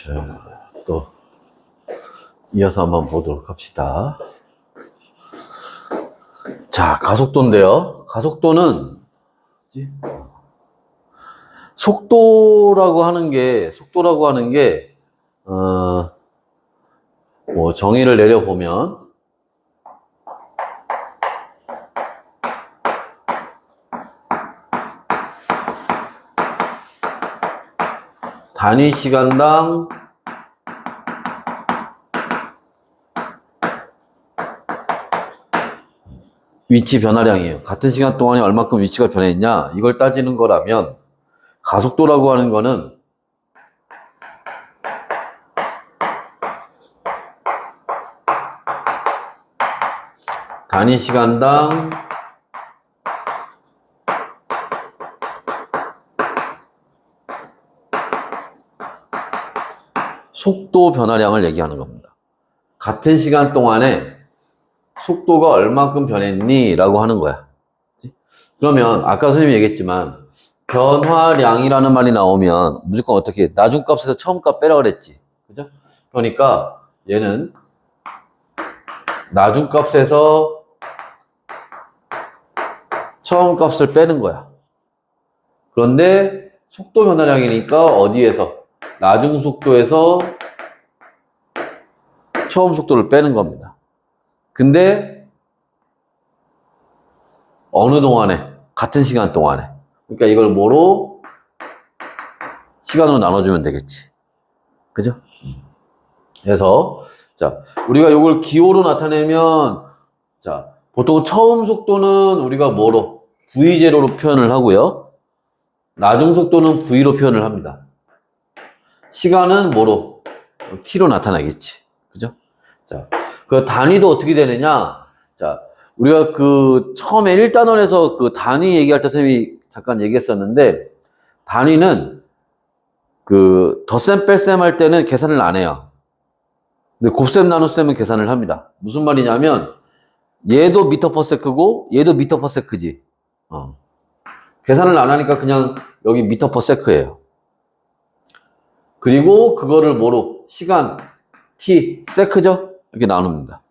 자, 또 이어서 한번 보도록 합시다. 자, 가속도인데요. 가속도는 속도라고 하는 게 뭐 정의를 내려보면 단위 시간당 위치 변화량이에요. 같은 시간 동안에 얼마큼 위치가 변했냐 이걸 따지는 거라면, 가속도라고 하는 거는 단위 시간당 속도 변화량을 얘기하는 겁니다. 같은 시간 동안에 속도가 얼마큼 변했니? 라고 하는 거야. 그러면 아까 선생님이 얘기했지만 변화량이라는 말이 나오면 무조건 어떻게 나중값에서 처음값 빼라 그랬지. 그죠? 그러니까 얘는 나중값에서 처음값을 빼는 거야. 그런데 속도 변화량이니까 어디에서? 나중 속도에서 처음 속도를 빼는 겁니다. 근데 어느 동안에? 같은 시간 동안에. 그러니까 이걸 뭐로? 시간으로 나눠주면 되겠지. 그죠? 그래서 자, 우리가 이걸 기호로 나타내면, 자, 보통 처음 속도는 우리가 뭐로? V0로 표현을 하고요. 나중 속도는 V로 표현을 합니다. 시간은 뭐로? T로 나타나겠지. 그죠? 자, 그 단위도 어떻게 되느냐? 자, 우리가 그 처음에 1단원에서 그 단위 얘기할 때 선생님이 잠깐 얘기했었는데, 단위는 그 덧셈 뺄셈 할 때는 계산을 안 해요. 근데 곱셈 나눗셈은 계산을 합니다. 무슨 말이냐면 얘도 미터 퍼 세크고 얘도 미터 퍼 세크지. 계산을 안 하니까 그냥 여기 미터 퍼 세크예요. 그리고 그거를 뭐로? 시간 t 세크죠? 이렇게 나눕니다.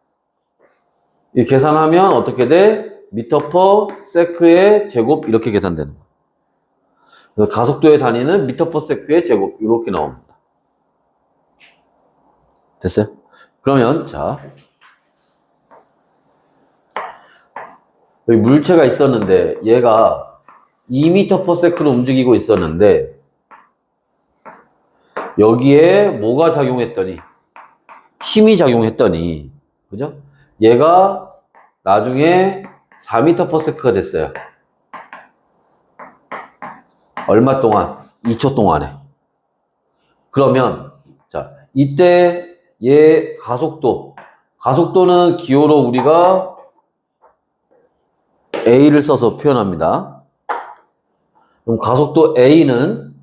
이 계산하면 어떻게 돼? 미터 퍼 세크의 제곱 이렇게 계산되는 거예요. 그래서 가속도의 단위는 미터 퍼 세크의 제곱 이렇게 나옵니다. 됐어요? 그러면 자, 여기 물체가 있었는데 얘가 2m per sec로 움직이고 있었는데 여기에 뭐가 작용했더니, 힘이 작용했더니, 그죠? 얘가 나중에 4m per sec가 됐어요. 얼마 동안? 2초 동안에. 그러면 자, 이때 얘 가속도는 기호로 우리가 A를 써서 표현합니다. 그럼 가속도 A는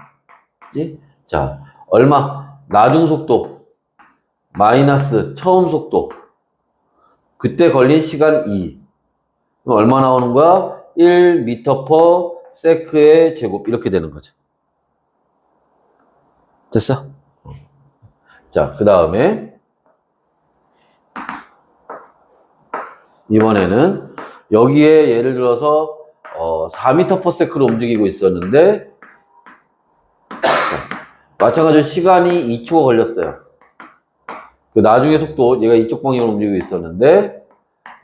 자, 얼마? 나중 속도 마이너스 처음 속도, 그때 걸린 시간 2. 그럼 얼마 나오는 거야? 1m per sec의 제곱 이렇게 되는 거죠. 됐어? 자, 그 다음에 이번에는 여기에 예를 들어서 4m per sec로 움직이고 있었는데 마찬가지로 시간이 2초가 걸렸어요. 그 나중에 속도 얘가 이쪽 방향으로 움직이고 있었는데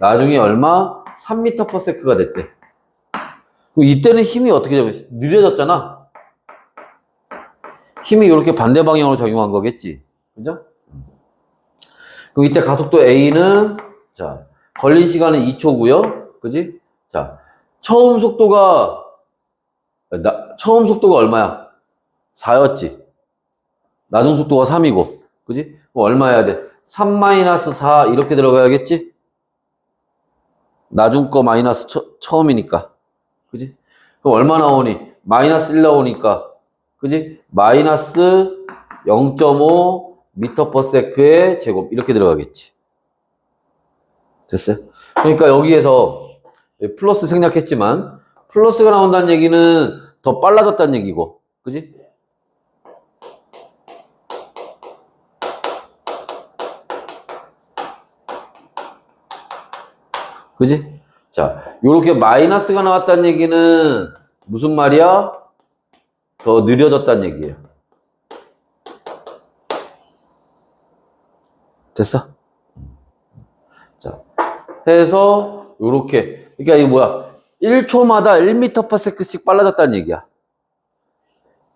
나중에 얼마? 3m per sec가 됐대. 이때는 힘이 어떻게 작용했어? 느려졌잖아. 힘이 이렇게 반대 방향으로 작용한 거겠지. 그죠? 그럼 이때 가속도 A는 자, 걸린 시간은 2초고요. 그지? 자, 처음 속도가 얼마야? 4였지. 나중 속도가 3이고. 그지? 그럼 얼마 해야 돼? 3-4 이렇게 들어가야겠지? 나중 거 마이너스 처음이니까. 그지? 그럼 얼마 나오니? 마이너스 1 나오니까. 그지? 마이너스 0.5 미터 퍼 세크의 제곱 이렇게 들어가겠지. 됐어요? 그러니까 여기에서 플러스 생략했지만 플러스가 나온다는 얘기는 더 빨라졌다는 얘기고, 그지? 그지? 자, 요렇게 마이너스가 나왔다는 얘기는 무슨 말이야? 더 느려졌다는 얘기예요. 됐어? 자, 해서 요렇게, 그러니까 이게 뭐야? 1초마다 1m/s씩 빨라졌다는 얘기야.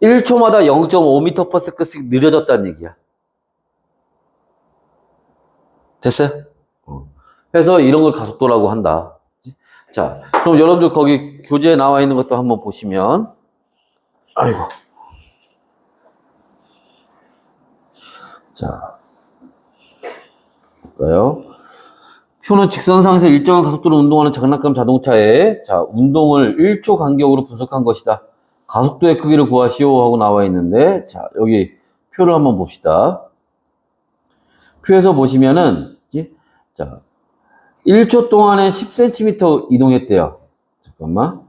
1초마다 0.5m/s씩 느려졌다는 얘기야. 됐어요? 그래서 이런 걸 가속도라고 한다. 자, 그럼 여러분들 거기 교재에 나와 있는 것도 한번 보시면, 아이고. 자, 볼까요? 표는 직선상에서 일정한 가속도로 운동하는 장난감 자동차의 자, 운동을 1초 간격으로 분석한 것이다. 가속도의 크기를 구하시오 하고 나와 있는데, 자, 여기 표를 한번 봅시다. 표에서 보시면은, 자, 1초 동안에 10cm 이동했대요. 잠깐만.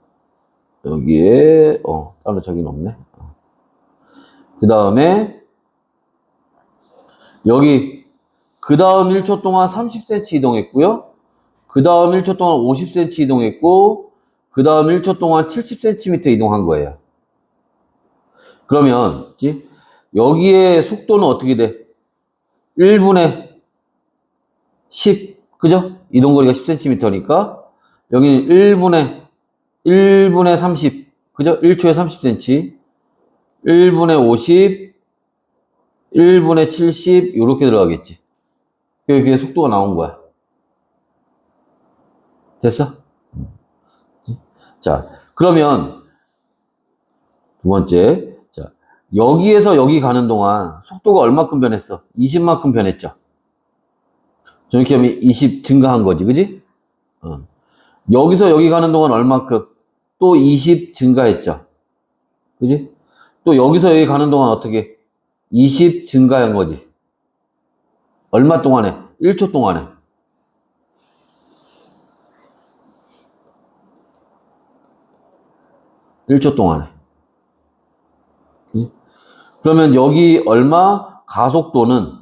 여기에, 따로 저기는 없네. 그 다음에, 여기, 그 다음 1초 동안 30cm 이동했고요. 그 다음 1초 동안 50cm 이동했고, 그 다음 1초 동안 70cm 이동한 거예요. 그러면, 여기에 속도는 어떻게 돼? 1분에 10, 그죠? 이동거리가 10cm니까, 여기는 1분에 30, 그죠? 1초에 30cm, 1분에 50, 1분에 70, 이렇게 들어가겠지. 그게 속도가 나온 거야. 됐어? 자, 그러면, 두 번째. 자, 여기에서 여기 가는 동안 속도가 얼마큼 변했어? 20만큼 변했죠? 저렇게 하면 20 증가한 거지, 그지? 여기서 여기 가는 동안 얼마큼? 또 20 증가했죠? 그지? 또 여기서 여기 가는 동안 어떻게? 20 증가한 거지. 얼마 동안에? 1초 동안에. 1초 동안에. 그지? 그러면 여기 얼마? 가속도는,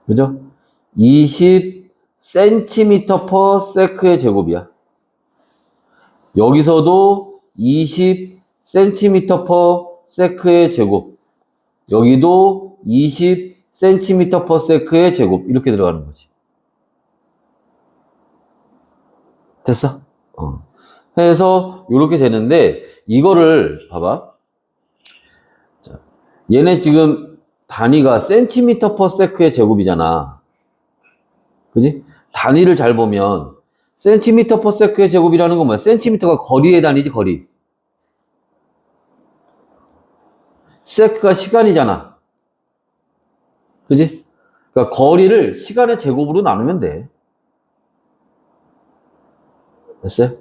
그죠? 20cm/s의 제곱이야. 여기서도 20cm/s의 제곱. 여기도 20cm/s의 제곱. 이렇게 들어가는 거지. 됐어? 해서 이렇게 되는데 이거를 봐봐. 자, 얘네 지금 단위가 cm/s의 제곱이잖아. 그지? 단위를 잘 보면 cm/s의 제곱이라는 건 뭐야? cm가 거리의 단위지, 거리. sec가 시간이잖아. 그지? 그러니까 거리를 시간의 제곱으로 나누면 돼. 됐어요?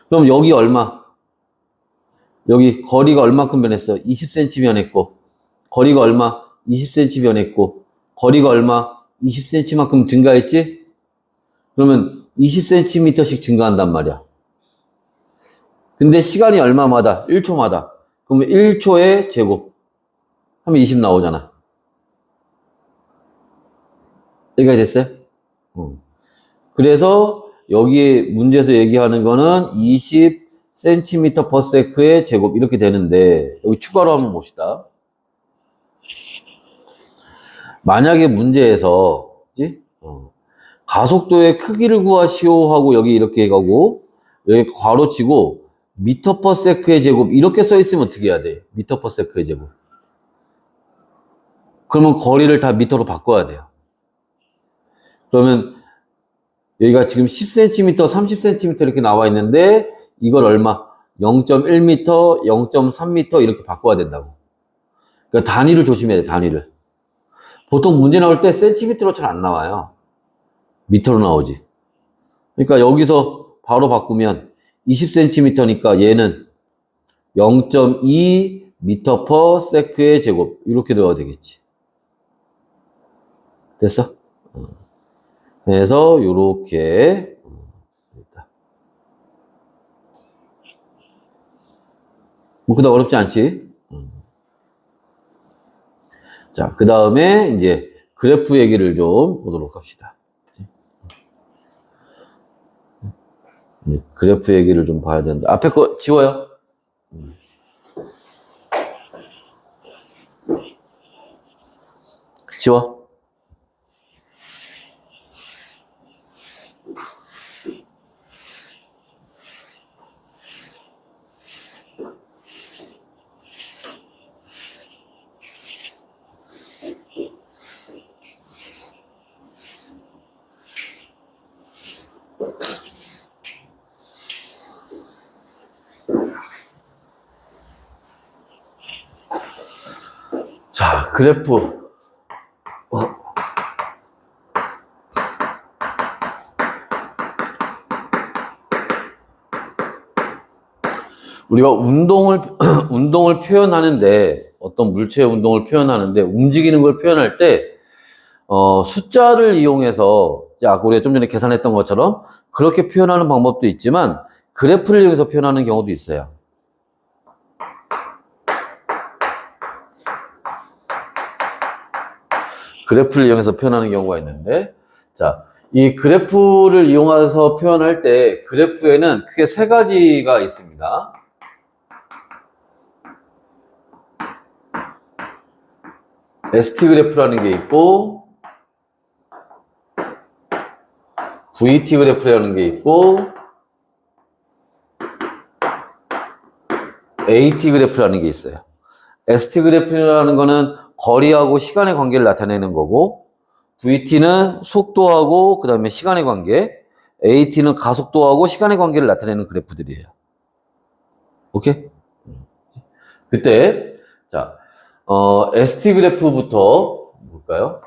그럼 여기 얼마? 여기 거리가 얼마큼 변했어? 20cm 변했고, 거리가 얼마? 20cm 변했고, 거리가 얼마? 20cm만큼 증가했지? 그러면 20cm씩 증가한단 말이야. 근데 시간이 얼마마다? 1초마다. 그러면 1초의 제곱 하면 20 나오잖아. 여기가 됐어요? 그래서 여기 문제에서 얘기하는 거는 20cm/s의 제곱 이렇게 되는데 여기 추가로 한번 봅시다. 만약에 문제에서 가속도의 크기를 구하시오 하고 여기 이렇게 가고 여기 괄호치고 m/s의 제곱 이렇게 써 있으면 어떻게 해야 돼? m/s의 제곱. 그러면 거리를 다 미터로 바꿔야 돼요. 그러면 여기가 지금 10cm, 30cm 이렇게 나와 있는데 이걸 얼마? 0.1m, 0.3m 이렇게 바꿔야 된다고. 그러니까 단위를 조심해야 돼, 단위를. 보통 문제 나올 때 cm로 잘 안 나와요. 미터로 나오지. 그러니까 여기서 바로 바꾸면 20cm니까 얘는 0.2m/s의 제곱 이렇게 들어가야 되겠지. 됐어? 그래서 요렇게 뭐 그다음 어렵지 않지? 자, 그 다음에 이제 그래프 얘기를 좀 보도록 합시다. 그래프 얘기를 좀 봐야 되는데 앞에 거 지워요. 지워. 자, 그래프. 우리가 운동을 표현하는데, 어떤 물체의 운동을 표현하는데, 움직이는 걸 표현할 때, 숫자를 이용해서, 아까 우리가 좀 전에 계산했던 것처럼, 그렇게 표현하는 방법도 있지만, 그래프를 이용해서 표현하는 경우도 있어요. 그래프를 이용해서 표현하는 경우가 있는데, 자, 이 그래프를 이용해서 표현할 때, 그래프에는 크게 세 가지가 있습니다. ST 그래프라는 게 있고, VT 그래프라는 게 있고, AT 그래프라는 게 있어요. ST 그래프라는 거는 거리하고 시간의 관계를 나타내는 거고, VT는 속도하고 그 다음에 시간의 관계, AT는 가속도하고 시간의 관계를 나타내는 그래프들이에요. 오케이? 그때 자, ST 그래프부터 볼까요?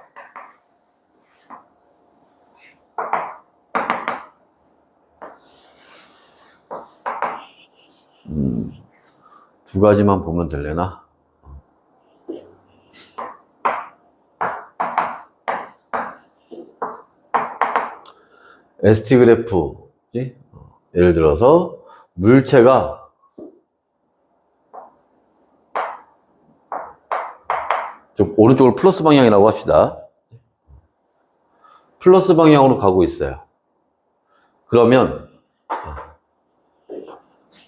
두 가지만 보면 될래나? ST 그래프, 예를 들어서 물체가 오른쪽을 플러스 방향이라고 합시다. 플러스 방향으로 가고 있어요. 그러면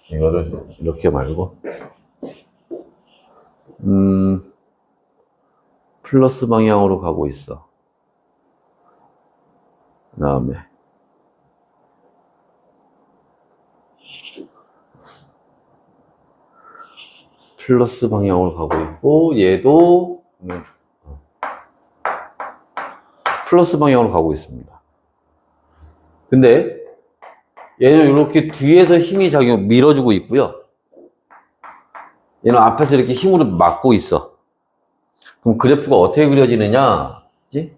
이거를 이렇게 말고 플러스 방향으로 가고 있어. 그 다음에 플러스 방향으로 가고 있고 얘도 플러스 방향으로 가고 있습니다. 근데 얘는 이렇게 뒤에서 힘이 밀어주고 있고요. 얘는 앞에서 이렇게 힘으로 막고 있어. 그럼 그래프가 어떻게 그려지느냐? 그치?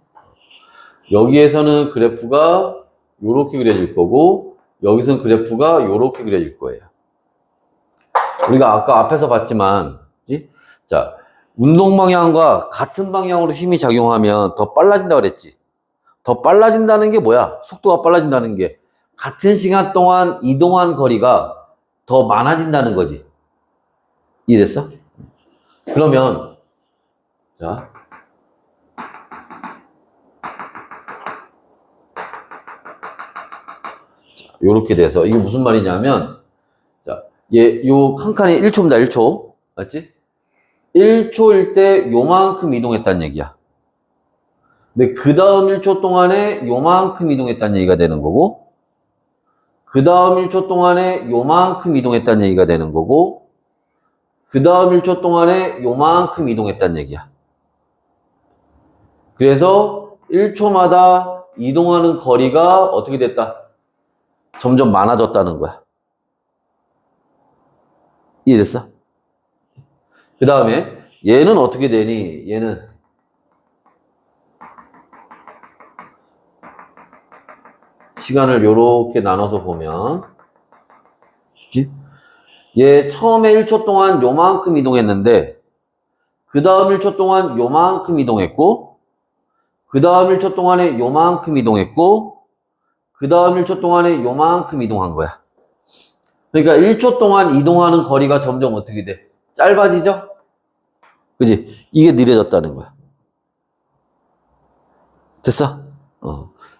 여기에서는 그래프가 이렇게 그려질 거고 여기서는 그래프가 이렇게 그려질 거예요. 우리가 아까 앞에서 봤지만, 그치? 자, 운동 방향과 같은 방향으로 힘이 작용하면 더 빨라진다 그랬지. 더 빨라진다는 게 뭐야? 속도가 빨라진다는 게 같은 시간 동안 이동한 거리가 더 많아진다는 거지. 이해됐어? 그러면 자, 요렇게 돼서 이게 무슨 말이냐면 자, 요 칸칸이 1초입니다. 1초. 맞지? 1초일 때 요만큼 이동했다는 얘기야. 근데 그 다음 1초 동안에 요만큼 이동했다는 얘기가 되는 거고 그 다음 1초 동안에 요만큼 이동했다는 얘기가 되는 거고 그 다음 1초 동안에 요만큼 이동했다는 얘기야. 그래서 1초마다 이동하는 거리가 어떻게 됐다? 점점 많아졌다는 거야. 이해됐어? 그 다음에 얘는 어떻게 되니? 얘는 시간을 요렇게 나눠서 보면 그치? 얘 처음에 1초 동안 요만큼 이동했는데 그 다음 1초 동안 요만큼 이동했고 그 다음 1초 동안에 요만큼 이동했고 그 다음 1초 동안에 요만큼 이동한 거야. 그러니까 1초 동안 이동하는 거리가 점점 어떻게 돼? 짧아지죠? 그지? 이게 느려졌다는 거야. 됐어?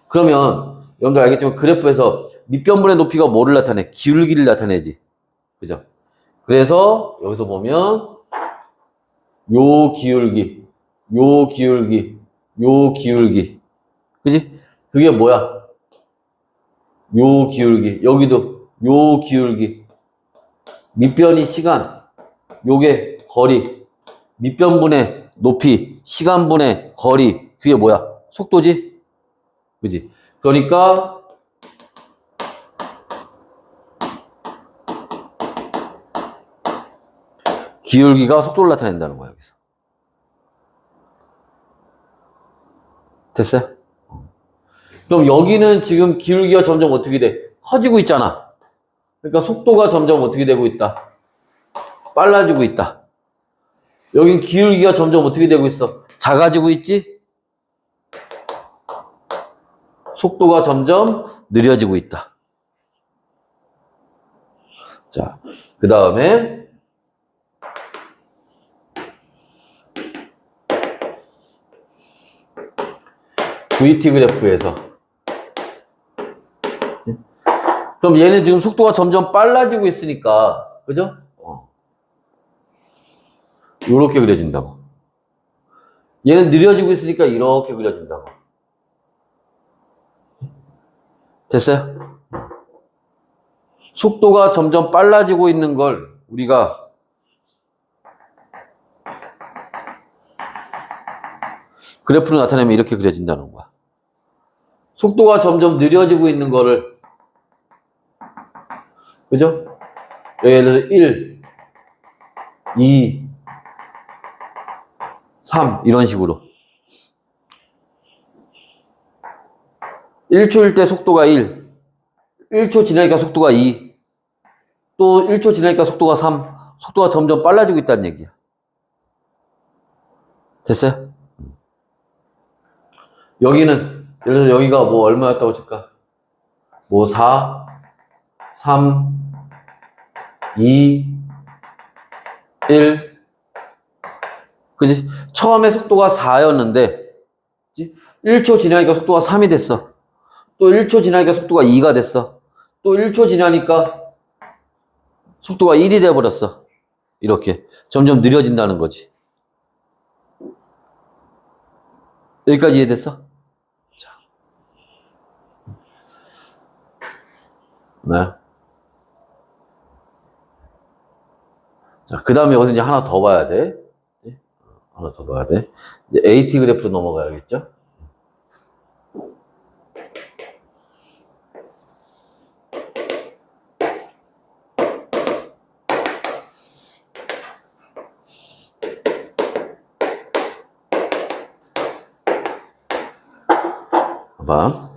그러면 여러분들 알겠지만 그래프에서 밑변분의 높이가 뭐를 나타내? 기울기를 나타내지. 그죠? 그래서 여기서 보면 요 기울기, 요 기울기, 요 기울기. 그지? 그게 뭐야? 요 기울기. 여기도 요 기울기. 밑변이 시간. 요게 거리. 밑변분의 높이. 시간분의 거리. 그게 뭐야? 속도지? 그지? 그러니까 기울기가 속도를 나타낸다는 거야, 여기서. 됐어요? 그럼 여기는 지금 기울기가 점점 어떻게 돼? 커지고 있잖아. 그러니까 속도가 점점 어떻게 되고 있다? 빨라지고 있다. 여긴 기울기가 점점 어떻게 되고 있어? 작아지고 있지? 속도가 점점 느려지고 있다. 자, 그 다음에 VT 그래프에서 그럼 얘는 지금 속도가 점점 빨라지고 있으니까 그죠? 이렇게 그려진다고. 얘는 느려지고 있으니까 이렇게 그려진다고. 됐어요? 속도가 점점 빨라지고 있는 걸 우리가 그래프로 나타내면 이렇게 그려진다는 거야. 속도가 점점 느려지고 있는 거를 그죠? 예를 들어 1, 2, 3 이런 식으로 1초일 때 속도가 1, 1초 지나니까 속도가 2, 또 1초 지나니까 속도가 3, 속도가 점점 빨라지고 있다는 얘기야. 됐어요? 여기는 예를 들어 여기가 뭐 얼마였다고 칠까? 뭐 4, 3, 2, 1 그지? 처음에 속도가 4였는데 1초 지나니까 속도가 3이 됐어. 또 1초 지나니까 속도가 2가 됐어. 또 1초 지나니까 속도가 1이 돼버렸어. 이렇게 점점 느려진다는 거지. 여기까지 이해됐어? 자, 네. 자, 그 다음에 어딘지 하나 더 봐야 돼. 하나 더 봐야 돼. 이제 AT 그래프로 넘어가야겠죠? 봐봐.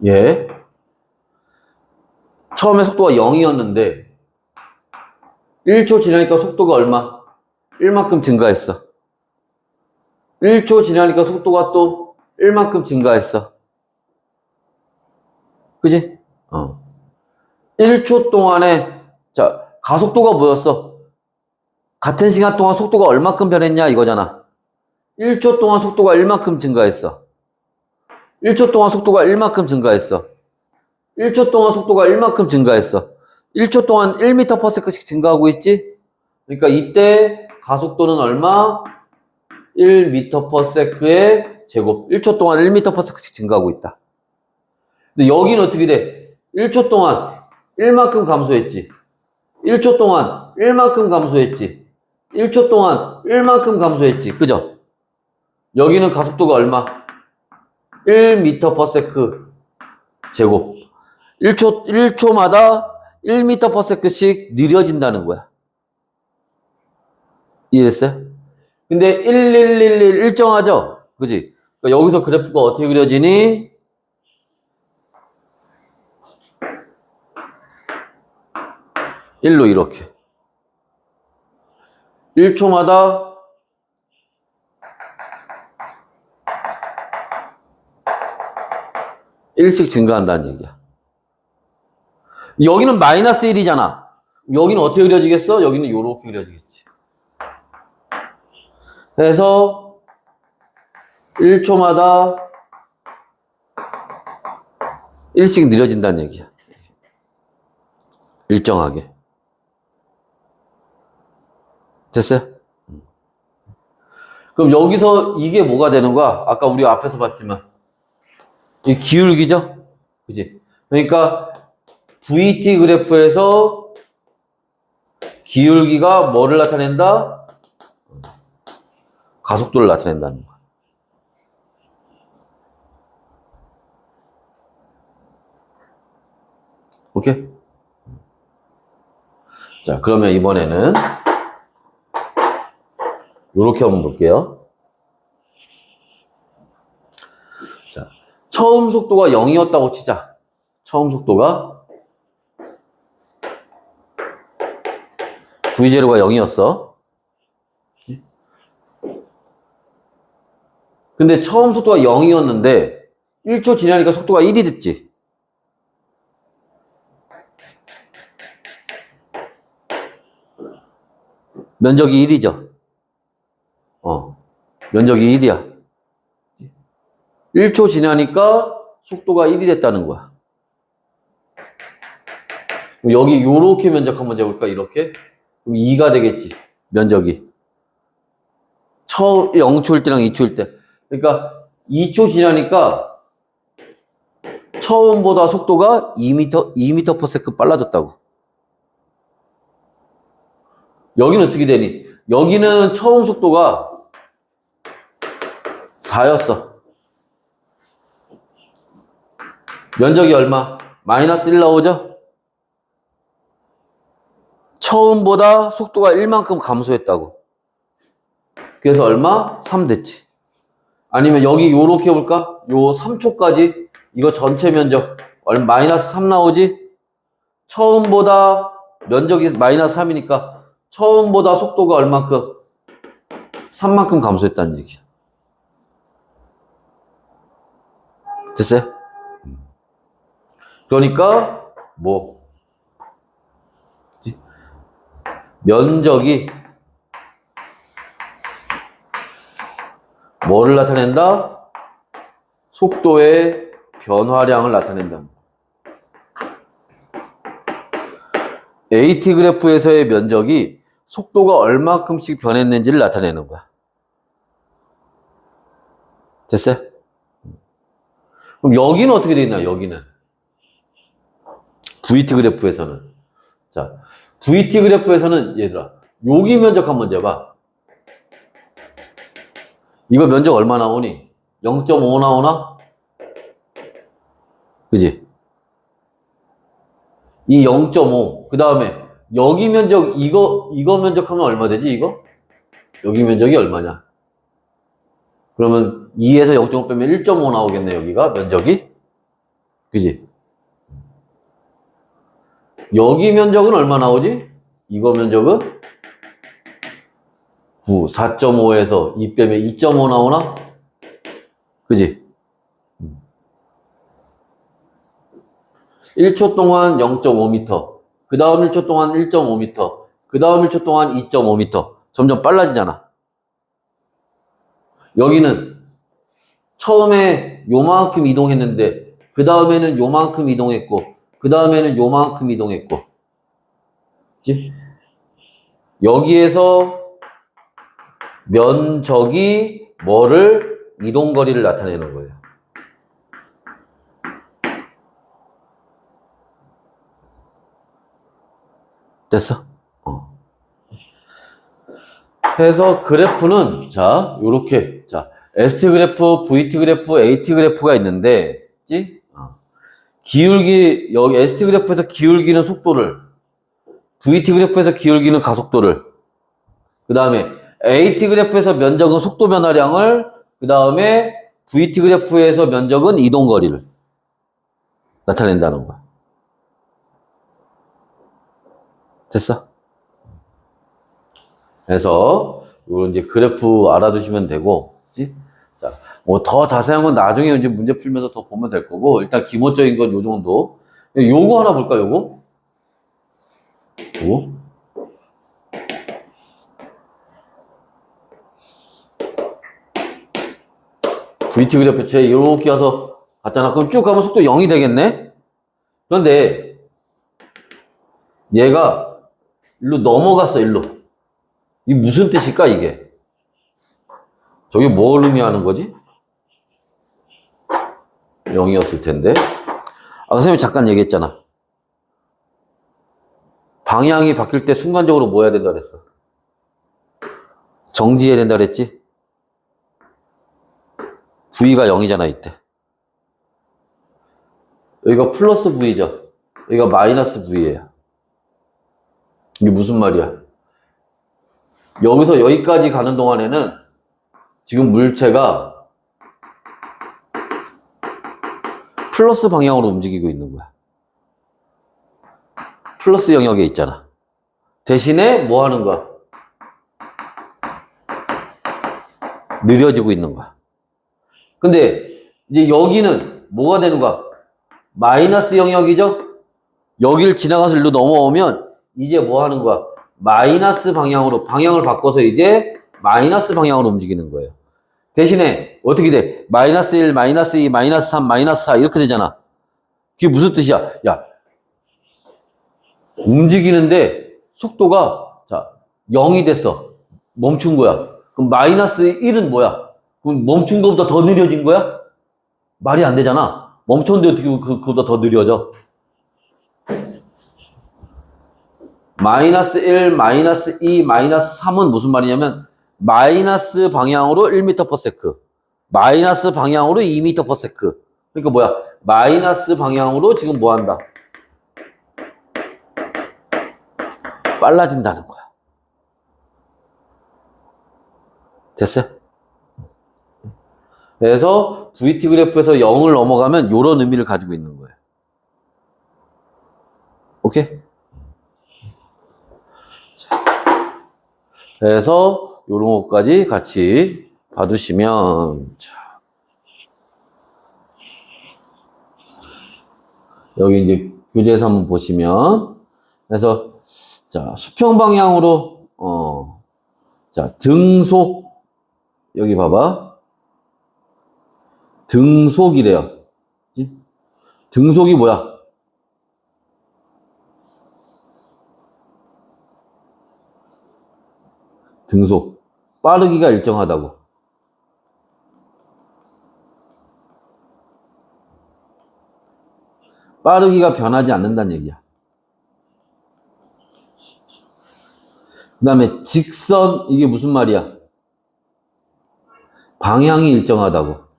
얘 처음에 속도가 0이었는데 1초 지나니까 속도가 얼마? 1만큼 증가했어. 1초 지나니까 속도가 또 1만큼 증가했어. 그지? 1초 동안에 자 가속도가 뭐였어? 같은 시간 동안 속도가 얼마큼 변했냐 이거잖아. 1초 동안 속도가 1만큼 증가했어. 1초 동안 속도가 1만큼 증가했어. 1초 동안 속도가 1만큼 증가했어. 1초 동안 1m/s씩 증가하고 있지? 그러니까 이때 가속도는 얼마? 1m/s의 제곱. 1초 동안 1m/s씩 증가하고 있다. 근데 여기는 어떻게 돼? 1초 동안 1만큼 감소했지. 1초 동안 1만큼 감소했지. 1초 동안 1만큼 감소했지. 그죠? 여기는 가속도가 얼마? 1m/s 제곱. 1초마다 1m/s씩 느려진다는 거야. 이해됐어요? 근데 1111 일정하죠? 그지? 그러니까 여기서 그래프가 어떻게 그려지니? 일로 이렇게. 1초마다 1씩 증가한다는 얘기야. 여기는 마이너스 1이잖아. 여기는 어떻게 그려지겠어? 여기는 이렇게 그려지겠지. 그래서 1초마다 1씩 느려진다는 얘기야. 일정하게. 됐어요? 그럼 여기서 이게 뭐가 되는 거야? 아까 우리 앞에서 봤지만 이 기울기죠? 그지? 그러니까 VT 그래프에서 기울기가 뭐를 나타낸다? 가속도를 나타낸다는 거야. 오케이? 자, 그러면 이번에는 요렇게 한번 볼게요. 자, 처음 속도가 0이었다고 치자. 처음 속도가 V0가 0이었어. 근데 처음 속도가 0이었는데 1초 지나니까 속도가 1이 됐지. 면적이 1이죠. 면적이 1이야. 1초 지나니까 속도가 1이 됐다는 거야. 여기 요렇게 면적 한번 재볼까? 이렇게? 그럼 2가 되겠지. 면적이. 0초일 때랑 2초일 때. 그러니까 2초 지나니까 처음보다 속도가 2m per second 빨라졌다고. 여기는 어떻게 되니? 여기는 처음 속도가 4였어. 면적이 얼마? 마이너스 1 나오죠? 처음보다 속도가 1만큼 감소했다고. 그래서 얼마? 3 됐지. 아니면 여기 요렇게 볼까? 요 3초까지 이거 전체 면적 마이너스 3 나오지? 처음보다 면적이 마이너스 3이니까 처음보다 속도가 얼만큼? 3만큼 감소했다는 얘기야. 됐어요? 그러니까 뭐 면적이 뭐를 나타낸다? 속도의 변화량을 나타낸다. AT 그래프에서의 면적이 속도가 얼마큼씩 변했는지를 나타내는 거야. 됐어요? 그럼 여기는 어떻게 되어 있나? 여기는 VT 그래프에서는 자, VT 그래프에서는 얘들아 여기 면적 한번 재봐. 이거 면적 얼마 나오니? 0.5 나오나? 그지? 이 0.5 그 다음에 여기 면적 이거 면적 하면 얼마 되지 이거? 여기 면적이 얼마냐? 그러면 2에서 0.5 빼면 1.5 나오겠네 여기가 면적이. 그지? 여기 면적은 얼마 나오지? 이거 면적은 9, 4.5에서 2 빼면 2.5 나오나? 그지? 1초 동안 0.5m, 그 다음 1초 동안 1.5m, 그 다음 1초 동안 2.5m. 점점 빨라지잖아. 여기는 처음에 요만큼 이동했는데, 그 다음에는 요만큼 이동했고, 그 다음에는 요만큼 이동했고. 그치? 여기에서 면적이 뭐를? 이동거리를 나타내는 거예요. 됐어? 그래서 그래프는 자, 요렇게 자, ST 그래프, VT 그래프, AT 그래프가 있는데, 그치? 기울기 여기 ST 그래프에서 기울기는 속도를, VT 그래프에서 기울기는 가속도를, 그 다음에 AT 그래프에서 면적은 속도 변화량을, 그 다음에 VT 그래프에서 면적은 이동거리를 나타낸다는 거야. 됐어? 그래서 이런 이제 그래프 알아두시면 되고, 그치? 자, 뭐 더 자세한 건 나중에 이제 문제 풀면서 더 보면 될 거고, 일단 기본적인 건 요 정도. 요거 하나 볼까, 요거? 요거? VT 그래프 제 이렇게 와서 갔잖아. 그럼 쭉 가면 속도 0이 되겠네? 그런데 얘가 일로 넘어갔어, 일로. 이게 무슨 뜻일까, 이게? 저게 뭘 의미하는 거지? 0이었을 텐데. 아까 선생님이 잠깐 얘기했잖아. 방향이 바뀔 때 순간적으로 뭐 해야 된다 그랬어? 정지해야 된다 그랬지? V가 0이잖아, 이때. 여기가 플러스 V죠. 여기가 마이너스 V예요. 이게 무슨 말이야? 여기서 여기까지 가는 동안에는 지금 물체가 플러스 방향으로 움직이고 있는 거야. 플러스 영역에 있잖아. 대신에 뭐 하는 거야? 느려지고 있는 거야. 근데 이제 여기는 뭐가 되는 거야? 마이너스 영역이죠? 여기를 지나가서 일로 넘어오면 이제 뭐 하는 거야? 마이너스 방향으로, 방향을 바꿔서 이제 마이너스 방향으로 움직이는 거예요. 대신에 어떻게 돼? 마이너스 1, 마이너스 2, 마이너스 3, 마이너스 4 이렇게 되잖아. 그게 무슨 뜻이야? 야, 움직이는데 속도가 자 0이 됐어. 멈춘 거야. 그럼 마이너스 1은 뭐야? 그럼 멈춘 것보다 더 느려진 거야? 말이 안 되잖아. 멈췄는데 어떻게 그거보다 더 느려져? 마이너스 1, 마이너스 2, 마이너스 3은 무슨 말이냐면 마이너스 방향으로 1m/s, 마이너스 방향으로 2m/s. 그러니까 뭐야? 마이너스 방향으로 지금 뭐 한다? 빨라진다는 거야. 됐어요? 그래서 VT 그래프에서 0을 넘어가면 이런 의미를 가지고 있는 거예요. 오케이? 그래서 이런 것까지 같이 봐두시면 자, 여기 이제 교재에서 한번 보시면 그래서 자 수평 방향으로 자 등속 여기 봐봐 등속이래요. 그치? 등속이 뭐야? 등속 빠르기가 일정하다고. 빠르기가 변하지 않는다는 얘기야. 그 다음에 직선 이게 무슨 말이야? 방향이 일정하다고.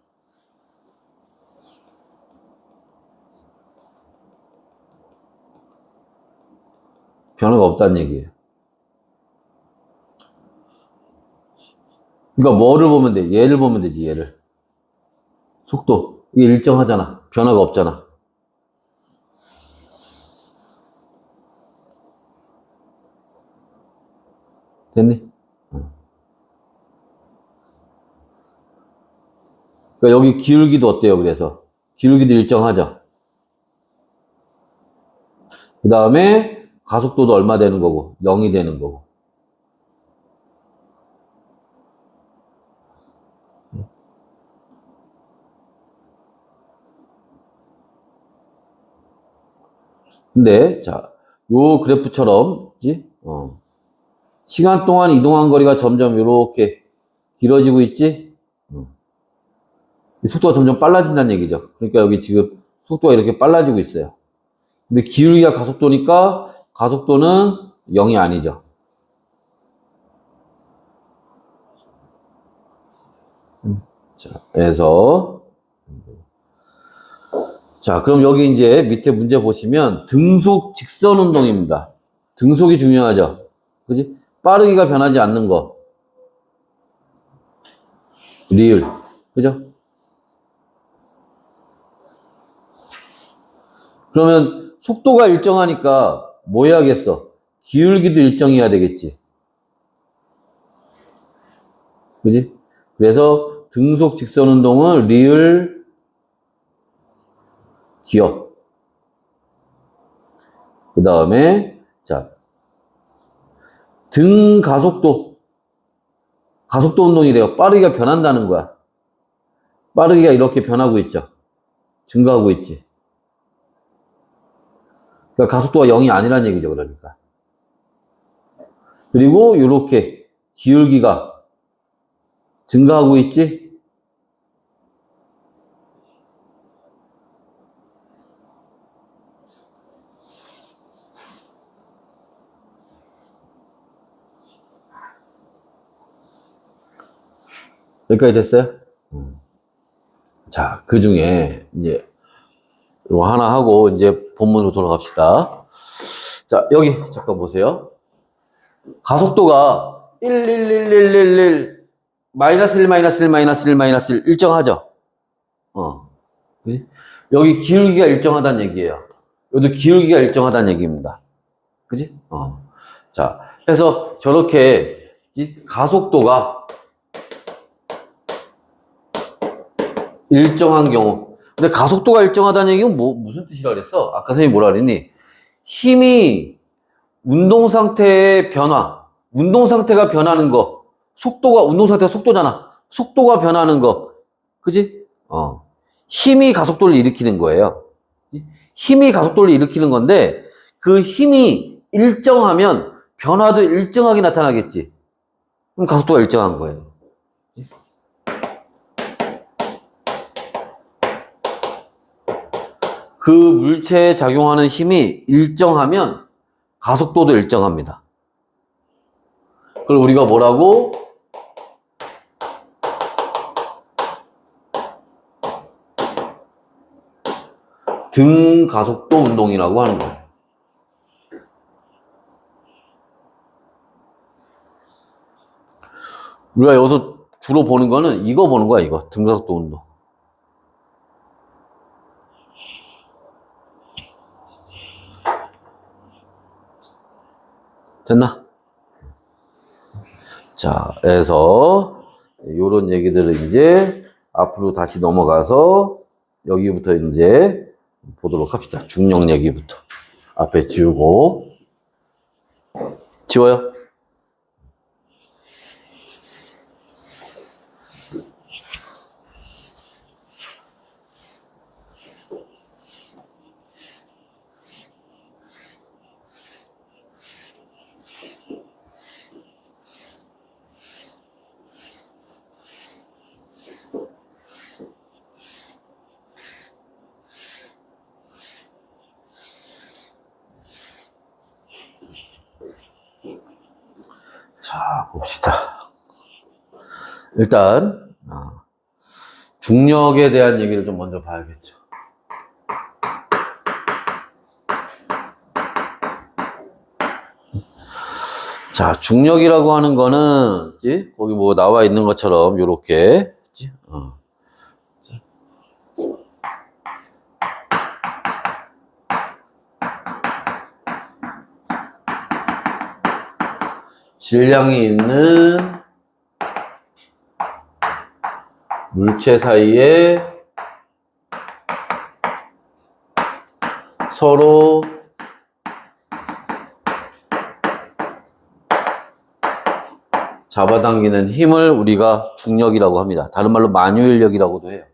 변화가 없다는 얘기예요. 그러니까 뭐를 보면 돼? 얘를 보면 되지, 얘를. 속도. 이게 일정하잖아. 변화가 없잖아. 됐니? 그러니까 여기 기울기도 어때요? 그래서 기울기도 일정하죠. 그 다음에 가속도도 얼마 되는 거고 0이 되는 거고. 근데 자, 요 그래프처럼 그치? 시간 동안 이동한 거리가 점점 이렇게 길어지고 있지? 속도가 점점 빨라진다는 얘기죠. 그러니까 여기 지금 속도가 이렇게 빨라지고 있어요. 근데 기울기가 가속도니까 가속도는 0이 아니죠. 자, 그래서 자, 그럼 여기 이제 밑에 문제 보시면 등속 직선 운동입니다. 등속이 중요하죠. 그지? 빠르기가 변하지 않는 거. 리을. 그죠? 그러면 속도가 일정하니까 뭐 해야겠어? 기울기도 일정해야 되겠지. 그지? 그래서 등속 직선 운동은 리을 기억. 그 다음에 자 등 가속도. 가속도 운동이래요. 빠르기가 변한다는 거야. 빠르기가 이렇게 변하고 있죠. 증가하고 있지. 그러니까 가속도가 0이 아니란 얘기죠, 그러니까. 그리고 이렇게 기울기가 증가하고 있지? 여기까지 됐어요? 자, 그 중에 이제 이거 하나 하고 이제 본문으로 돌아갑시다. 자, 여기 잠깐 보세요. 가속도가 1, 마이너스 1, 마이너스 1, 마이너스 1, 마이너스 1 일정하죠? 그치? 여기 기울기가 일정하다는 얘기예요. 여기도 기울기가 일정하다는 얘기입니다. 그지? 자, 그래서 저렇게 가속도가 일정한 경우. 근데 가속도가 일정하다는 얘기는 무슨 뜻이라 그랬어? 아까 선생님이 뭐라 그랬니? 힘이 운동 상태의 변화, 운동 상태가 변하는 거, 속도가, 운동 상태가 속도잖아. 속도가 변하는 거. 그지? 힘이 가속도를 일으키는 거예요. 힘이 가속도를 일으키는 건데, 그 힘이 일정하면 변화도 일정하게 나타나겠지. 그럼 가속도가 일정한 거예요. 그 물체에 작용하는 힘이 일정하면 가속도도 일정합니다. 그걸 우리가 뭐라고? 등가속도 운동이라고 하는 거예요. 우리가 여기서 주로 보는 거는 이거 보는 거야, 이거. 등가속도 운동. 됐나? 자, 그래서 요런 얘기들을 이제 앞으로 다시 넘어가서 여기부터 이제 보도록 합시다. 중력 얘기부터. 앞에 지우고. 지워요? 자, 봅시다. 일단 중력에 대한 얘기를 좀 먼저 봐야겠죠. 자, 중력이라고 하는 거는 거기 뭐 나와 있는 것처럼 요렇게 질량이 있는 물체 사이에 서로 잡아당기는 힘을 우리가 중력이라고 합니다. 다른 말로 만유인력이라고도 해요.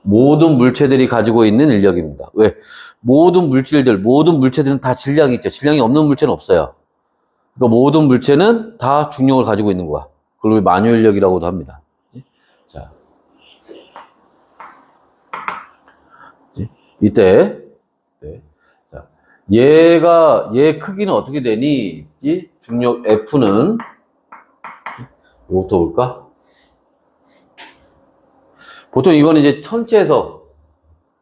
모든 물체들이 가지고 있는 인력입니다. 왜? 모든 물체들은 다 질량이 있죠. 질량이 없는 물체는 없어요. 그러니까 모든 물체는 다 중력을 가지고 있는 거야. 그걸 만유인력이라고도 합니다. 자, 이때 자, 얘 크기는 어떻게 되니? 중력 F는 이것부터 볼까? 보통 이건 이제 천체에서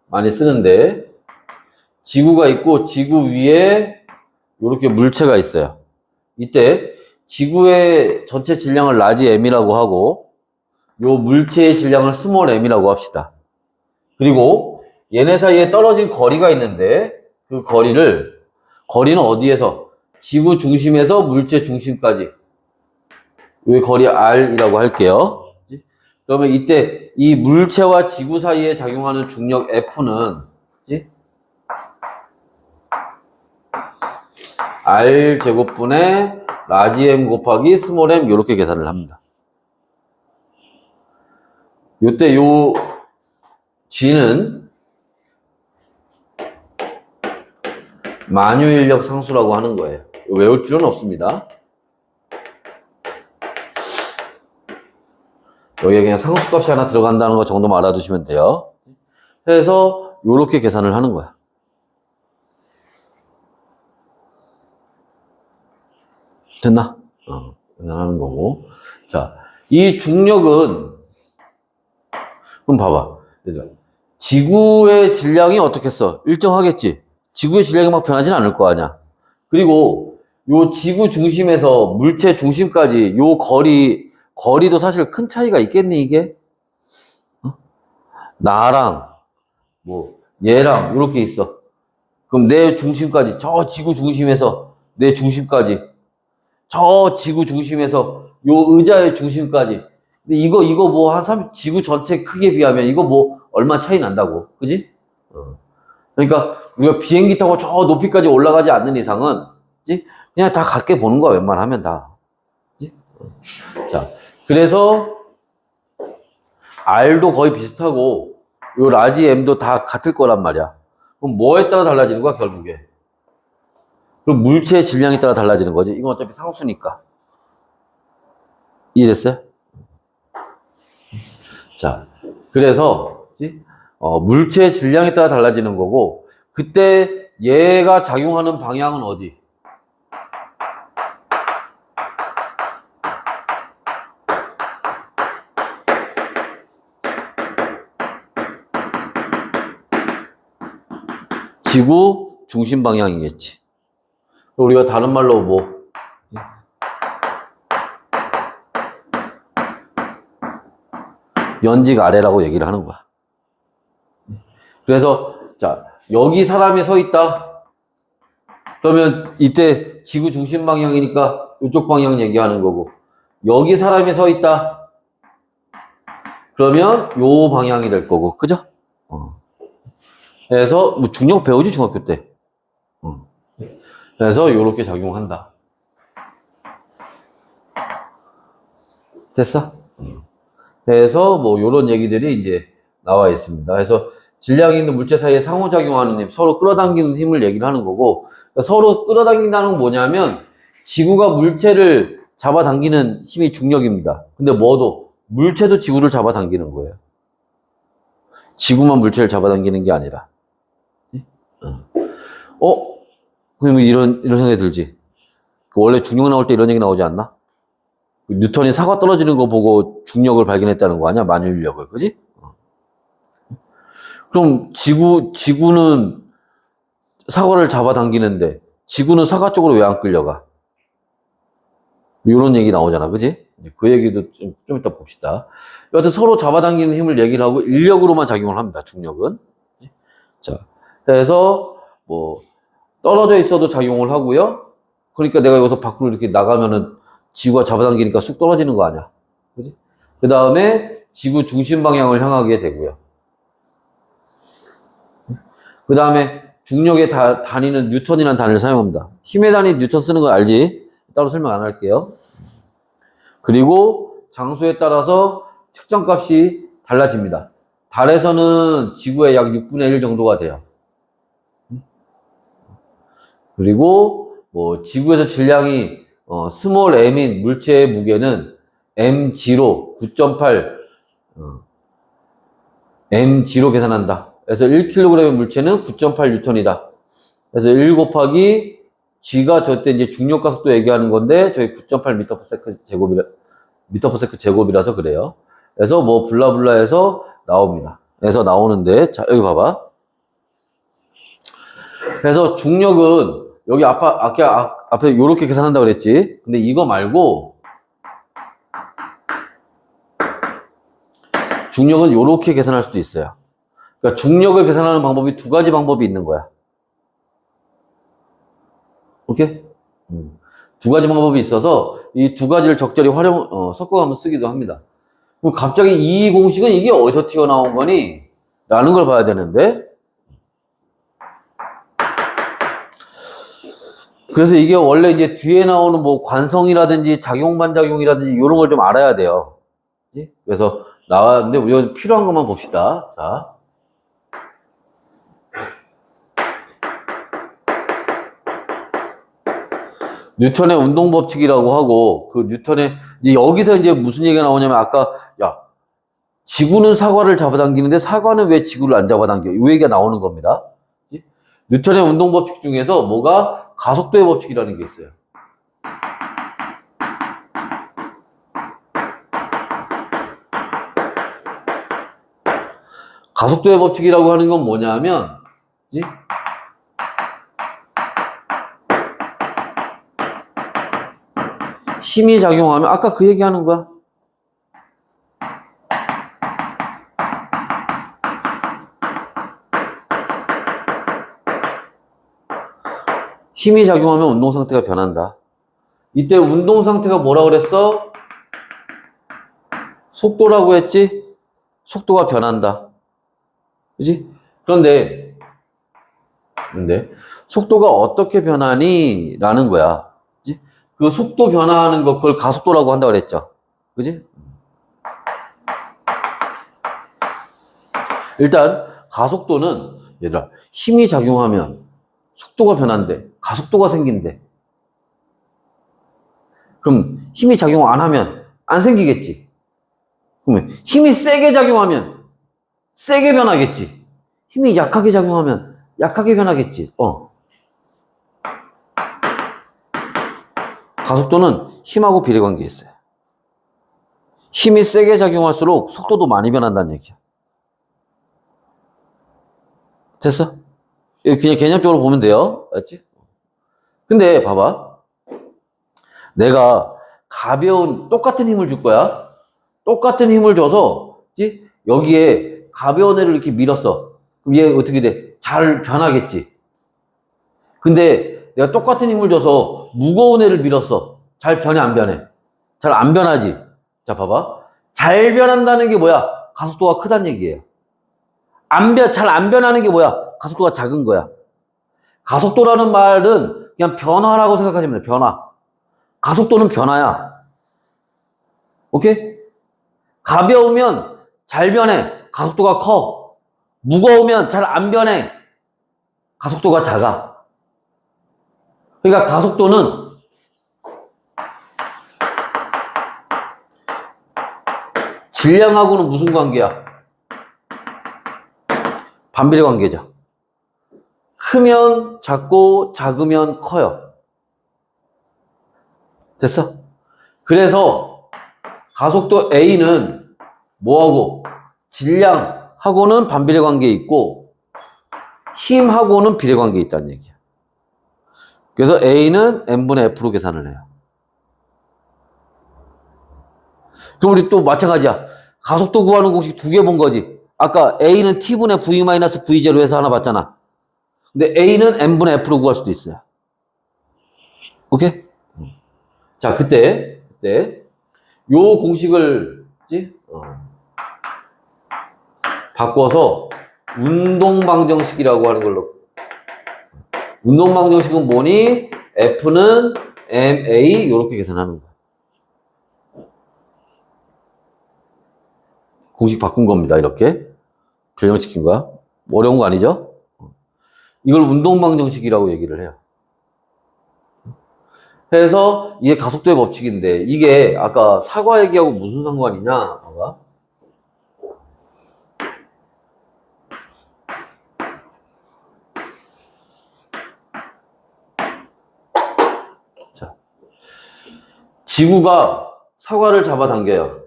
많이 쓰는데, 지구가 있고 지구 위에 이렇게 물체가 있어요. 이때 지구의 전체 질량을 라지 m이라고 하고 요 물체의 질량을 스몰 m이라고 합시다. 그리고 얘네 사이에 떨어진 거리가 있는데 그 거리는 어디에서? 지구 중심에서 물체 중심까지 이 거리 r이라고 할게요. 그러면 이때 이 물체와 지구 사이에 작용하는 중력 F는 R 제곱분의 라지 M 곱하기 스몰 m 이렇게 계산을 합니다. 요때 요 G는 만유인력 상수라고 하는 거예요. 외울 필요는 없습니다. 여기에 그냥 상수값이 하나 들어간다는 거 정도만 알아두시면 돼요. 그래서 요렇게 계산을 하는 거야. 됐나? 계산하는 거고. 자, 이 중력은 그럼 봐봐. 지구의 질량이 어떻겠어? 일정하겠지? 지구의 질량이 막 변하진 않을 거 아니야. 그리고 요 지구 중심에서 물체 중심까지 요 거리도 사실 큰 차이가 있겠니, 이게? 나랑, 뭐, 얘랑, 이렇게 있어. 그럼 내 중심까지, 저 지구 중심에서 내 중심까지, 저 지구 중심에서 요 의자의 중심까지. 근데 이거 뭐, 지구 전체 크기에 비하면 이거 뭐, 얼마 차이 난다고. 그지? 그러니까 우리가 비행기 타고 저 높이까지 올라가지 않는 이상은, 그지? 그냥 다 같게 보는 거야, 웬만하면 다. 그지? 자, 그래서, R도 거의 비슷하고, 요 라지 M도 다 같을 거란 말이야. 그럼 뭐에 따라 달라지는 거야, 결국에? 그럼 물체의 질량에 따라 달라지는 거지. 이건 어차피 상수니까. 이해됐어요? 자, 그래서, 물체의 질량에 따라 달라지는 거고, 그때 얘가 작용하는 방향은 어디? 지구 중심 방향이겠지. 우리가 다른 말로 뭐 연직 아래라고 얘기를 하는 거야. 그래서 자, 여기 사람이 서 있다. 그러면 이때 지구 중심 방향이니까 이쪽 방향 얘기하는 거고, 여기 사람이 서 있다. 그러면 요 방향이 될 거고, 그죠? 그래서 뭐 중력 배우지 중학교 때. 그래서 요렇게 작용한다. 됐어? 그래서 뭐 요런 얘기들이 이제 나와 있습니다. 그래서 질량이 있는 물체 사이에 상호작용하는 힘, 서로 끌어당기는 힘을 얘기를 하는 거고, 그러니까 서로 끌어당긴다는 건 뭐냐면 지구가 물체를 잡아당기는 힘이 중력입니다. 근데 뭐도 물체도 지구를 잡아당기는 거예요. 지구만 물체를 잡아당기는 게 아니라. 그럼 이런 생각이 들지. 원래 중력 나올 때 이런 얘기 나오지 않나? 뉴턴이 사과 떨어지는 거 보고 중력을 발견했다는 거 아니야? 만유인력을. 그지? 그럼 지구는 사과를 잡아당기는데 지구는 사과 쪽으로 왜 안 끌려가? 이런 얘기 나오잖아. 그지? 그 얘기도 좀 이따 봅시다. 여하튼 서로 잡아당기는 힘을 얘기를 하고 인력으로만 작용을 합니다. 중력은. 자, 그래서 뭐 떨어져 있어도 작용을 하고요. 그러니까 내가 여기서 밖으로 이렇게 나가면은 지구가 잡아당기니까 쑥 떨어지는 거 아니야. 그지? 그 다음에 지구 중심 방향을 향하게 되고요. 그 다음에 중력의 단위는 뉴턴이라는 단위를 사용합니다. 힘의 단위 뉴턴 쓰는 거 알지? 따로 설명 안 할게요. 그리고 장소에 따라서 측정값이 달라집니다. 달에서는 지구의 약 6분의 1 정도가 돼요. 그리고 뭐 지구에서 질량이 스몰 m인 물체의 무게는 mg로 9.8 mg로 계산한다. 그래서 1kg의 물체는 9.8N이다. 그래서 1 곱하기 g가 저때 이제 중력 가속도 얘기하는 건데 저희 9.8m/s 제곱이라서 그래요. 그래서 뭐 블라블라해서 나옵니다. 그래서 나오는데 자 여기 봐봐. 그래서 중력은 여기 앞에 이렇게 계산한다고 그랬지. 근데 이거 말고 중력은 이렇게 계산할 수도 있어요. 그러니까 중력을 계산하는 방법이 두 가지 방법이 있는 거야. 오케이? 두 가지 방법이 있어서 이 두 가지를 적절히 섞어가면서 쓰기도 합니다. 그럼 갑자기 이 공식은 이게 어디서 튀어나온 거니? 라는 걸 봐야 되는데 그래서 이게 원래 이제 뒤에 나오는 뭐 관성이라든지 작용 반작용이라든지 이런 걸 좀 알아야 돼요. 그래서 나왔는데 우리가 필요한 것만 봅시다. 자. 뉴턴의 운동 법칙이라고 하고 그 뉴턴의 이제 여기서 이제 무슨 얘기가 나오냐면 아까 야 지구는 사과를 잡아당기는데 사과는 왜 지구를 안 잡아당겨? 이 얘기가 나오는 겁니다. 뉴턴의 운동 법칙 중에서 뭐가 가속도의 법칙이라는 게 있어요. 가속도의 법칙이라고 하는 건 뭐냐면 힘이 작용하면 아까 그 얘기하는 거야. 힘이 작용하면 운동 상태가 변한다. 이때 운동 상태가 뭐라 그랬어? 속도라고 했지? 속도가 변한다. 그지? 그런데 속도가 어떻게 변하니? 라는 거야. 그지? 그 속도 변화하는 거 그걸 가속도라고 한다고 그랬죠. 그지? 일단 가속도는 얘들아 힘이 작용하면 속도가 변한대. 가속도가 생긴대. 그럼 힘이 작용 안 하면 안 생기겠지. 그러면 힘이 세게 작용하면 세게 변하겠지. 힘이 약하게 작용하면 약하게 변하겠지. 가속도는 힘하고 비례관계에 있어요. 힘이 세게 작용할수록 속도도 많이 변한다는 얘기야. 됐어? 그냥 개념적으로 보면 돼요. 알지? 근데 봐봐. 내가 가벼운 똑같은 힘을 줄 거야. 똑같은 힘을 줘서 여기에 가벼운 애를 이렇게 밀었어. 그럼 얘 어떻게 돼? 잘 변하겠지. 근데 내가 똑같은 힘을 줘서 무거운 애를 밀었어. 잘 변해 안 변해? 잘 안 변하지. 자 봐봐. 잘 변한다는 게 뭐야? 가속도가 크다는 얘기예요. 잘 안 변하는 게 뭐야? 가속도가 작은 거야. 가속도라는 말은 그냥 변화라고 생각하시면 돼. 변화. 가속도는 변화야. 오케이? 가벼우면 잘 변해. 가속도가 커. 무거우면 잘 안 변해. 가속도가 작아. 그러니까 가속도는 질량하고는 무슨 관계야? 반비례 관계죠. 크면 작고 작으면 커요. 됐어? 그래서 가속도 A는 뭐하고? 질량하고는 반비례 관계에 있고 힘하고는 비례 관계에 있다는 얘기야. 그래서 A는 N분의 F로 계산을 해요. 그럼 우리 또 마찬가지야. 가속도 구하는 공식 두 개 본 거지. 아까 A는 T분의 V-V0 해서 하나 봤잖아. 근데 A는 N분의 F로 구할 수도 있어요. 오케이? 자, 그때 요 공식을 바꿔서 운동방정식이라고 하는 걸로. 운동방정식은 뭐니? F는 MA 이렇게 계산하는 거야. 공식 바꾼 겁니다. 이렇게 변형시킨 거야. 어려운 거 아니죠? 이걸 운동방정식이라고 얘기를 해요. 그래서 이게 가속도의 법칙인데 이게 아까 사과 얘기하고 무슨 상관이냐? 봐봐. 자, 지구가 사과를 잡아당겨요.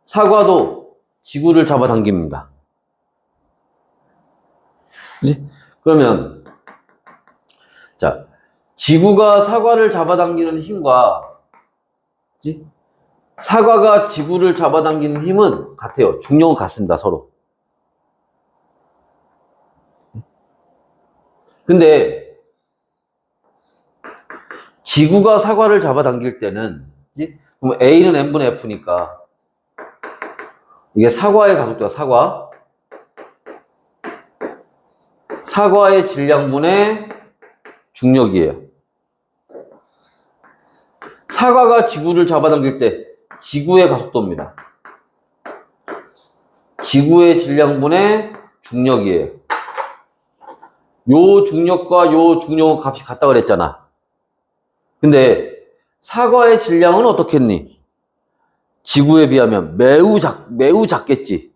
사과도 지구를 잡아당깁니다. 그치? 그러면 자, 지구가 사과를 잡아당기는 힘과 사과가 지구를 잡아당기는 힘은 같아요. 중력은 같습니다. 서로. 근데 지구가 사과를 잡아당길 때는 그럼 A는 N분의 F니까 이게 사과의 가속도야. 사과의 질량분의 중력이에요. 사과가 지구를 잡아당길 때 지구의 가속도입니다. 지구의 질량분의 중력이에요. 요 중력과 요 중력은 값이 같다 그랬잖아. 근데 사과의 질량은 어떻겠니? 지구에 비하면 매우 작겠지.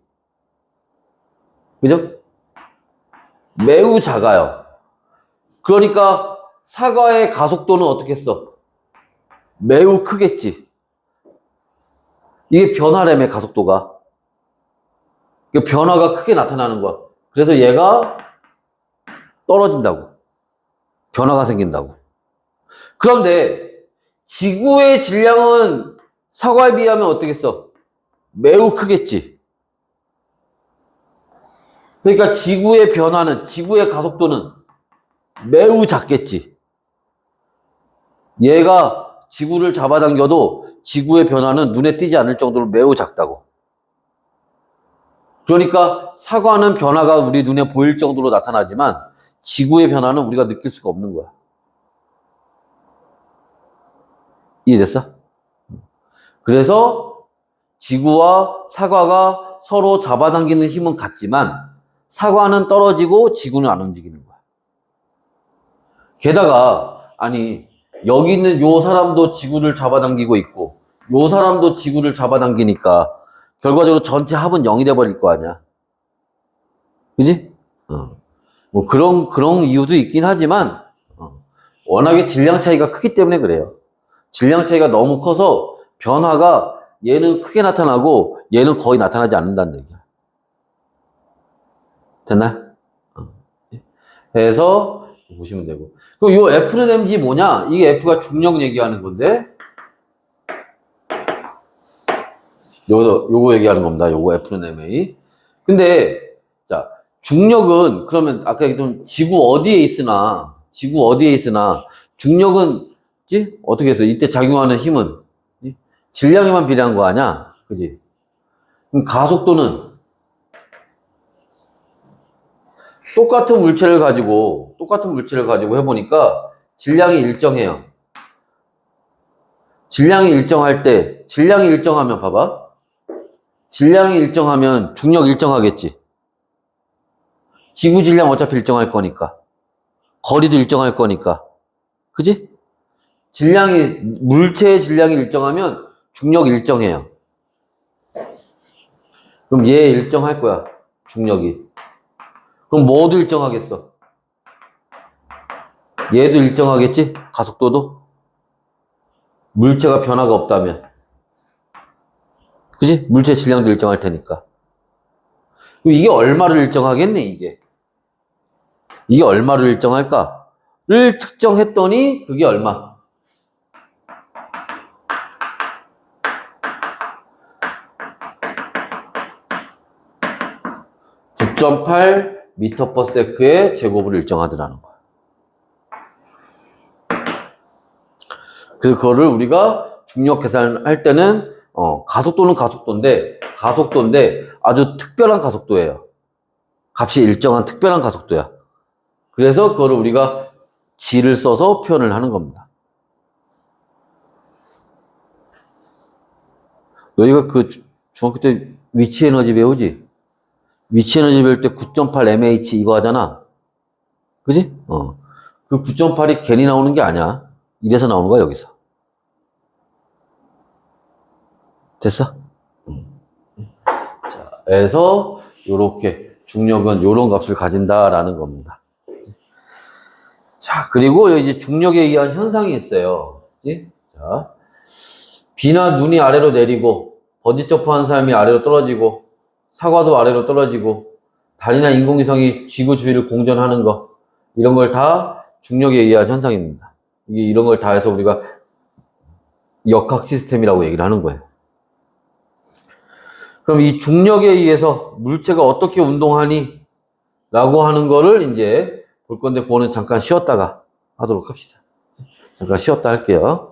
그죠? 매우 작아요. 그러니까 사과의 가속도는 어떻겠어? 매우 크겠지. 이게 변화라며, 가속도가. 이게 변화가 크게 나타나는 거야. 그래서 얘가 떨어진다고. 변화가 생긴다고. 그런데 지구의 질량은 사과에 비하면 어떻겠어? 매우 크겠지. 그러니까 지구의 변화는, 지구의 가속도는 매우 작겠지. 얘가 지구를 잡아당겨도 지구의 변화는 눈에 띄지 않을 정도로 매우 작다고. 그러니까 사과는 변화가 우리 눈에 보일 정도로 나타나지만 지구의 변화는 우리가 느낄 수가 없는 거야. 이해됐어? 그래서 지구와 사과가 서로 잡아당기는 힘은 같지만 사과는 떨어지고 지구는 안 움직이는 거야. 게다가 아니 여기 있는 요 사람도 지구를 잡아당기고 있고 요 사람도 지구를 잡아당기니까 결과적으로 전체 합은 0이 돼버릴 거 아니야. 그지? 뭐 그런 이유도 있긴 하지만 워낙에 질량 차이가 크기 때문에 그래요. 질량 차이가 너무 커서 변화가 얘는 크게 나타나고 얘는 거의 나타나지 않는다는 얘기야. 됐나? 해서 보시면 되고. 그럼 요 F는 mg 뭐냐? 이게 F가 중력 얘기하는 건데 요거 얘기하는 겁니다. 요거 F는 ma. 근데 자 중력은 그러면 아까 얘기했던 지구 어디에 있으나 중력은 어떻게 해서 이때 작용하는 힘은 질량에만 비례한 거 아니야? 그지? 그럼 가속도는 똑같은 물체를 가지고 해보니까 질량이 일정해요. 질량이 일정하면 봐봐. 질량이 일정하면 중력 일정하겠지. 지구 질량 어차피 일정할 거니까. 거리도 일정할 거니까. 그지? 물체의 질량이 일정하면 중력이 일정해요. 그럼 얘 일정할 거야. 중력이. 그럼 뭐도 일정하겠어? 얘도 일정하겠지? 가속도도? 물체가 변화가 없다면. 그지? 물체 질량도 일정할 테니까. 그럼 이게 얼마를 일정하겠니, 이게? 이게 얼마를 일정할까?를 측정했더니 그게 얼마? 9.8 m/s의 제곱을 일정하더라는 거야. 그거를 우리가 중력 계산할 때는 가속도는 가속도인데 아주 특별한 가속도예요. 값이 일정한 특별한 가속도야. 그래서 그거를 우리가 g를 써서 표현을 하는 겁니다. 너희가 그 중학교 때 위치 에너지 배우지? 위치 에너지 배울 때 9.8 mH 이거 하잖아. 그지? 그 9.8이 괜히 나오는 게 아니야. 이래서 나오는 거야, 여기서. 됐어? 자, 그래서 요렇게 중력은 요런 값을 가진다라는 겁니다. 자, 그리고 이제 중력에 의한 현상이 있어요. 그치? 자, 비나 눈이 아래로 내리고 번지 점프한 사람이 아래로 떨어지고 사과도 아래로 떨어지고 달이나 인공위성이 지구 주위를 공전하는 거 이런 걸 다 중력에 의한 현상입니다. 이런 걸 다 해서 우리가 역학 시스템이라고 얘기를 하는 거예요. 그럼 이 중력에 의해서 물체가 어떻게 운동하니? 라고 하는 거를 이제 볼 건데 그거는 잠깐 쉬었다가 하도록 합시다. 잠깐 쉬었다 할게요.